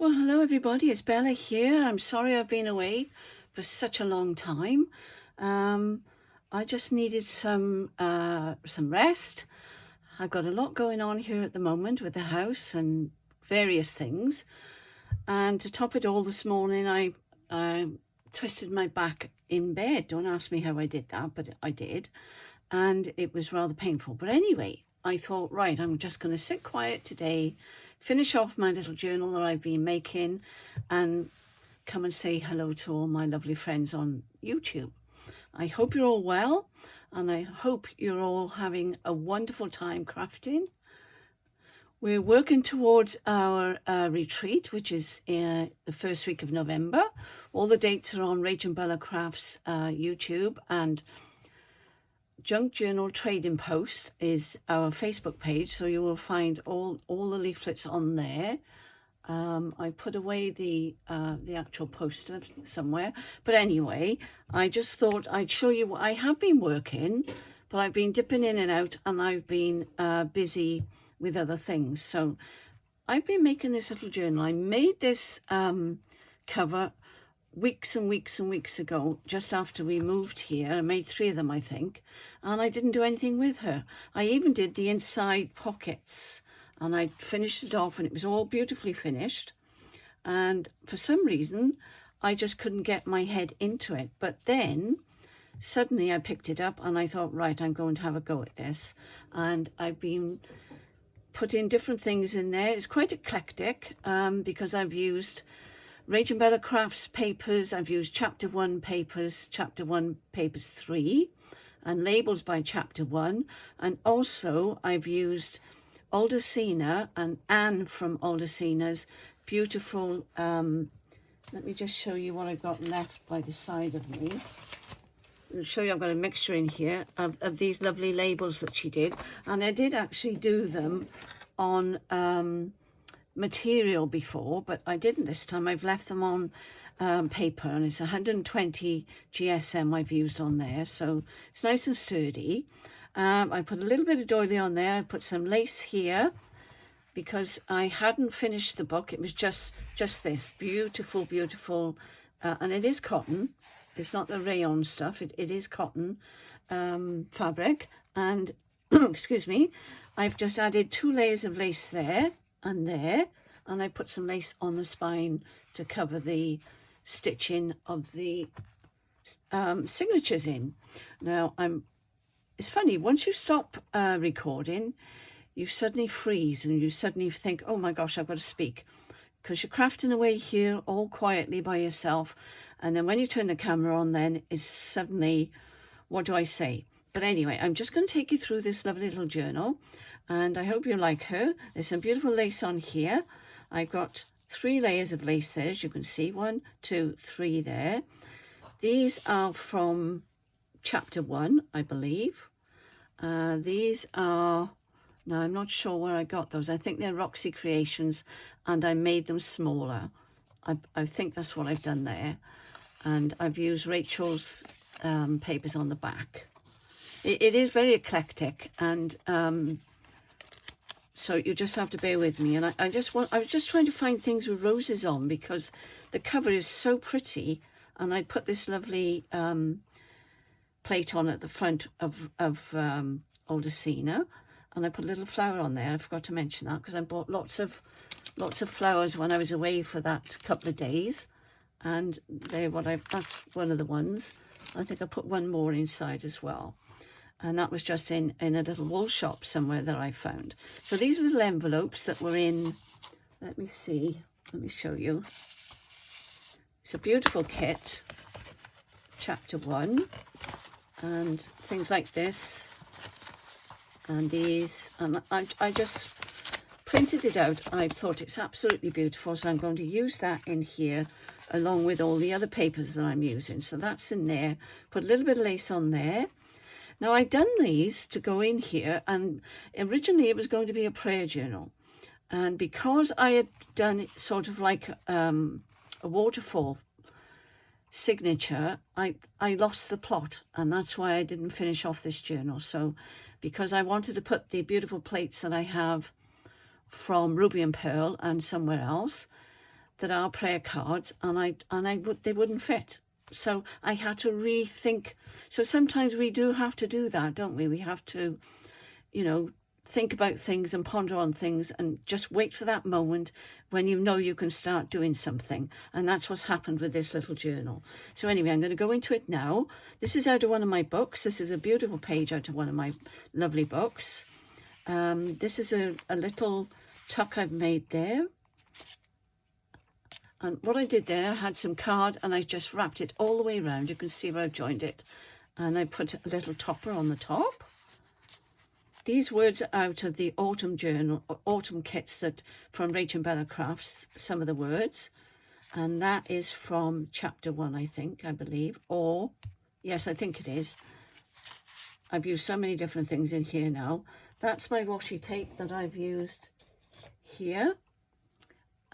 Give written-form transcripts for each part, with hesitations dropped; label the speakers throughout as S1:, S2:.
S1: Well, hello everybody, it's Bella here. I'm sorry I've been away for such a long time. I just needed some rest. I've got a lot going on here at the moment with the house and various things. And to top it all, this morning I twisted my back in bed. Don't ask me how I did that, but I did. And it was rather painful. But anyway, I thought, right, I'm just going to sit quiet today, finish off my little journal that I've been making, and come and say hello to all my lovely friends on YouTube. I hope you're all well, and I hope you're all having a wonderful time crafting. We're working towards our retreat, which is the first week of November. All the dates are on RachandBellaCrafts YouTube, and Junk Journal Trading Post is our Facebook page, so you will find all the leaflets on there. I put away the actual poster somewhere, but anyway, I just thought I'd show you what I have been working, but I've been dipping in and out, and I've been busy with other things. So I've been making this little journal. I made this cover weeks and weeks and weeks ago, just after we moved here. I made 3 of them, I think, and I didn't do anything with her. I even did the inside pockets, and I finished it off, and it was all beautifully finished. And for some reason, I just couldn't get my head into it. But then suddenly I picked it up, and I thought, right, I'm going to have a go at this. And I've been putting different things in there. It's quite eclectic, because I've used RachandBellaCrafts papers, I've used chapter 1 papers, chapter 1 papers 3, and labels by chapter 1, and also I've used Ödulcina and Anne from Ödulcina's beautiful, let me just show you what I've got left by the side of me. I'll show you I've got a mixture in here of these lovely labels that she did, and I did actually do them on material before, but I didn't this time. I've left them on paper, and it's 120 GSM I've used on there, so it's nice and sturdy. I put a little bit of doily on there. I put some lace here because I hadn't finished the book. It was just this beautiful and it is cotton. It's not the rayon stuff. It is cotton fabric, and excuse me, I've just added 2 layers of lace there and there, and I put some lace on the spine to cover the stitching of the signatures in. Now it's funny, once you stop recording, you suddenly freeze and you suddenly think, oh my gosh, I've got to speak, because you're crafting away here all quietly by yourself, and then when you turn the camera on, then it's suddenly, what do I say? But anyway, I'm just going to take you through this lovely little journal, and I hope you like her. There's some beautiful lace on here. I've got 3 layers of lace there, as you can see. 1, 2, 3 there. These are from chapter 1, I believe. These are, now I'm not sure where I got those. I think they're Roxy Creations, and I made them smaller. I think that's what I've done there. And I've used Rachel's papers on the back. It is very eclectic, and so you just have to bear with me. And I was just trying to find things with roses on, because the cover is so pretty, and I put this lovely plate on at the front of Ödulcina, and I put a little flower on there. I forgot to mention that, because I bought lots of flowers when I was away for that couple of days, and that's one of the ones. I think I put one more inside as well. And that was just in a little wool shop somewhere that I found. So these are little envelopes that were in, let me show you. It's a beautiful kit, chapter 1, and things like this, and these, and I just printed it out. I thought it's absolutely beautiful, so I'm going to use that in here along with all the other papers that I'm using. So that's in there. Put a little bit of lace on there. Now, I've done these to go in here, and originally it was going to be a prayer journal. And because I had done sort of like a waterfall signature, I lost the plot, and that's why I didn't finish off this journal. So because I wanted to put the beautiful plates that I have from Ruby and Pearl and somewhere else, that are prayer cards, and they wouldn't fit. So I had to rethink. So sometimes we do have to do that, don't we? We have to, you know, think about things and ponder on things and just wait for that moment when you know you can start doing something. And that's what's happened with this little journal. So anyway, I'm going to go into it now. This is out of one of my books. This is a beautiful page out of one of my lovely books. This is a little tuck I've made there. And what I did there, I had some card and I just wrapped it all the way around. You can see where I've joined it. And I put a little topper on the top. These words are out of the autumn journal, autumn kits from RachandBellaCrafts, some of the words. And that is from chapter 1, I believe. Or, yes, I think it is. I've used so many different things in here now. That's my washi tape that I've used here.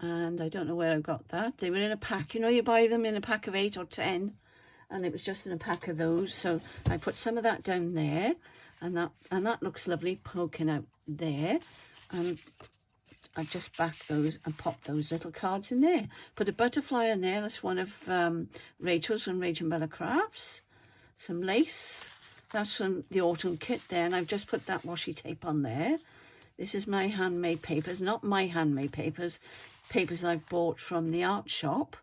S1: And I don't know where I got that. They were in a pack. You know, you buy them in a pack of 8 or 10. And it was just in a pack of those. So I put some of that down there. And that looks lovely poking out there. And I just back those and pop those little cards in there. Put a butterfly in there. That's one of Rachel's from RachandBellaCrafts. Some lace. That's from the autumn kit there. And I've just put that washi tape on there. This is my handmade papers. Not my handmade papers. Papers I've bought from the art shop.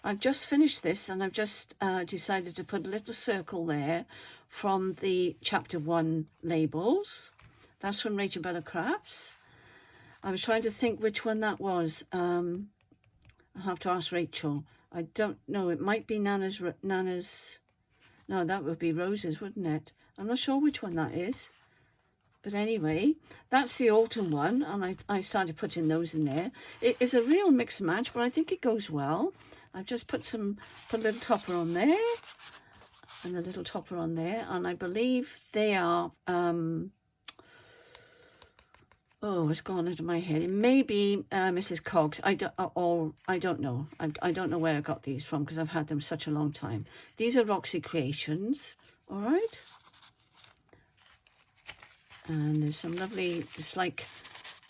S1: I've just finished this and I've just decided to put a little circle there from the chapter 1 labels. That's from RachandBellaCrafts. I was trying to think which one that was. I'll have to ask Rachel. I don't know. It might be Nana's. No, that would be Rose's, wouldn't it? I'm not sure which one that is. But anyway, that's the autumn one, and I started putting those in there. It is a real mix and match, but I think it goes well. I've just put a little topper on there, and a little topper on there, and I believe they are, oh, it's gone out of my head. It may be Mrs. Cogg's. I don't know. I don't know where I got these from because I've had them such a long time. These are Roxy Creations, all right? And there's some lovely, it's like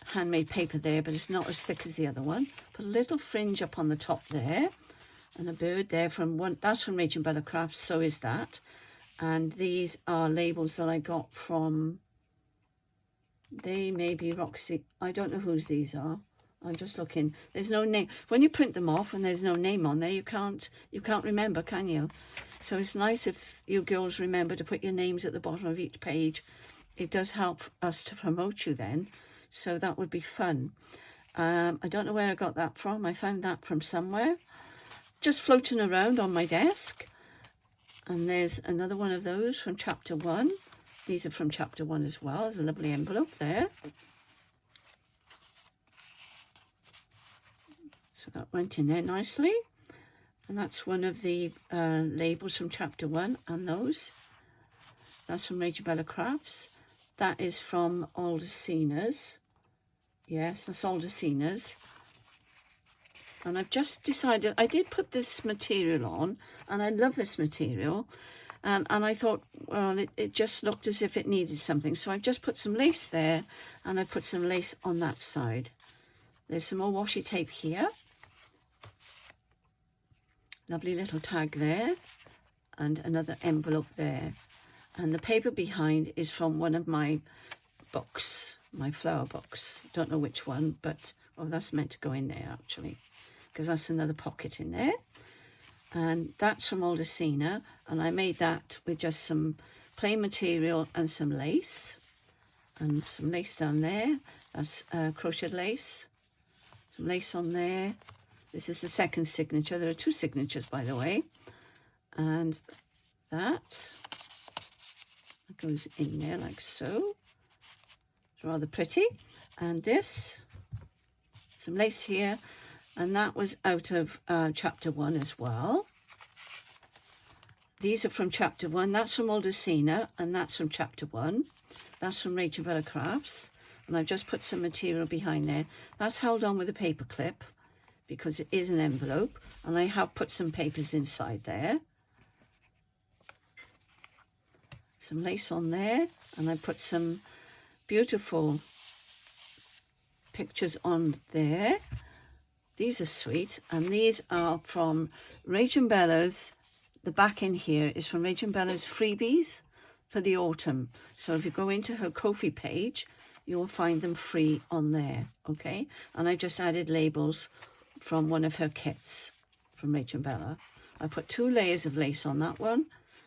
S1: handmade paper there, but it's not as thick as the other one. Put a little fringe up on the top there. And a bird there that's from RachandBellaCrafts, so is that. And these are labels that I got from, they may be Roxy. I don't know whose these are. I'm just looking. There's no name. When you print them off and there's no name on there, you can't remember, can you? So it's nice if you girls remember to put your names at the bottom of each page. It does help us to promote you then, so that would be fun. I don't know where I got that from. I found that from somewhere, just floating around on my desk. And there's another one of those from chapter 1. These are from chapter 1 as well. There's a lovely envelope there. So that went in there nicely. And that's one of the labels from chapter 1, and those. That's from RachandBellaCrafts. That is from Ödulcina's. Yes, that's Ödulcina's. And I've just decided, I did put this material on, and I love this material. And I thought, well, it just looked as if it needed something. So I've just put some lace there, and I put some lace on that side. There's some more washi tape here. Lovely little tag there, and another envelope there. And the paper behind is from one of my books, my flower books. Don't know which one, but, oh, that's meant to go in there, actually, because that's another pocket in there. And that's from Ödulcina, and I made that with just some plain material and some lace. And some lace down there. That's crocheted lace. Some lace on there. This is the second signature. There are 2 signatures, by the way. And that goes in there like so. It's rather pretty. And this, some lace here, and that was out of chapter 1 as well. These are from chapter 1. That's from Ödulcina, and that's from chapter 1. That's from RachandBellaCrafts, and I've just put some material behind there. That's held on with a paper clip because it is an envelope, and I have put some papers inside there. Some lace on there, and I put some beautiful pictures on there. These are sweet, and these are from RachandBella's. The back in here is from RachandBella's freebies for the autumn. So if you go into her Ko-fi page, you'll find them free on there, okay? And I just added labels from one of her kits from RachandBella. I put 2 layers of lace on that one.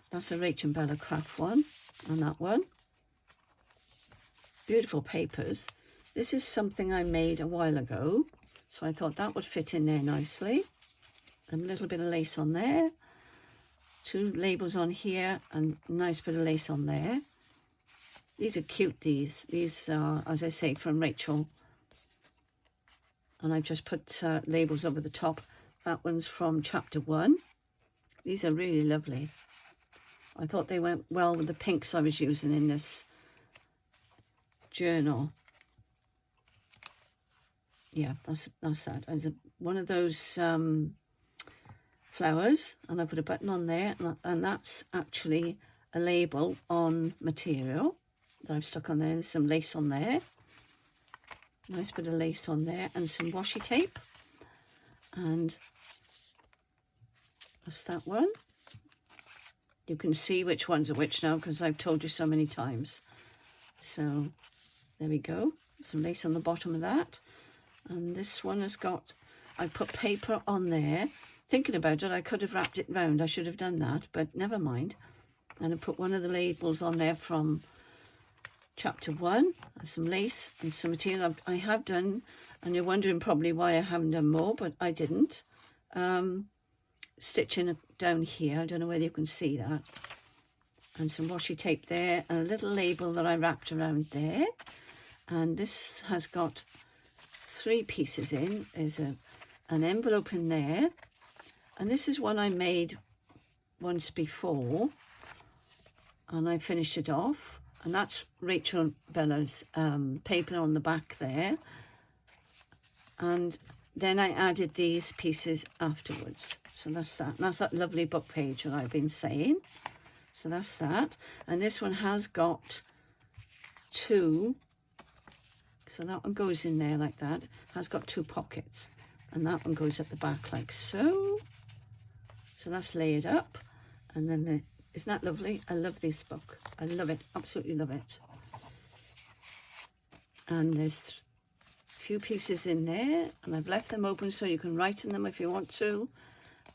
S1: That's a RachandBellaCraft one, and that one. Beautiful papers. This is something I made a while ago, so I thought that would fit in there nicely. A little bit of lace on there. 2 labels on here, and a nice bit of lace on there. These are cute, these are, as I say, from Rachel. And I've just put labels over the top. That one's from chapter 1. These are really lovely. I thought they went well with the pinks I was using in this journal. Yeah, that's that. As one of those flowers, and I put a button on there, and that's actually a label on material that I've stuck on there. There's some lace on there, nice bit of lace on there, and some washi tape, and that's that one. You can see which ones are which now because I've told you so many times. So there we go, some lace on the bottom of that. And this one has got, I put paper on there. Thinking about it, I could have wrapped it round. I should have done that, but never mind. And I put one of the labels on there from chapter 1. Some lace and some material I have done. And you're wondering probably why I haven't done more, but I didn't. Stitching down here. I don't know whether you can see that. And some washi tape there. And a little label that I wrapped around there. And this has got 3 pieces in. There's an envelope in there, and this is one I made once before, and I finished it off, and that's RachandBella's paper on the back there, and then I added these pieces afterwards. So that's that. And that's that lovely book page that I've been saying. So that's that. And this one has got 2. So that one goes in there like that. Has got 2 pockets. And that one goes at the back like so. So that's layered up. And then isn't that lovely? I love this book. I love it. Absolutely love it. And there's a few pieces in there. And I've left them open so you can write in them if you want to.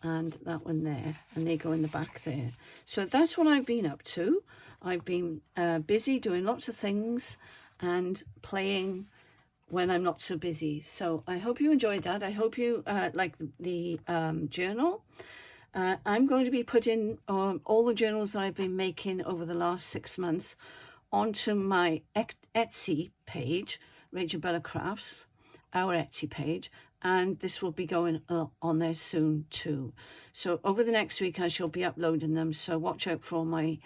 S1: And that one there. And they go in the back there. So that's what I've been up to. I've been busy doing lots of things and playing when I'm not so busy. So I hope you enjoyed that. I hope you like the journal. I'm going to be putting all the journals that I've been making over the last 6 months onto my Etsy page, RachandBellaCrafts, our Etsy page, and this will be going on there soon too. So over the next week I shall be uploading them, so watch out for all my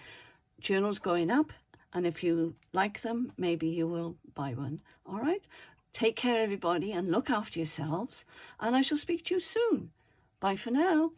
S1: journals going up. And if you like them, maybe you will buy one. All right? Take care, everybody, and look after yourselves. And I shall speak to you soon. Bye for now.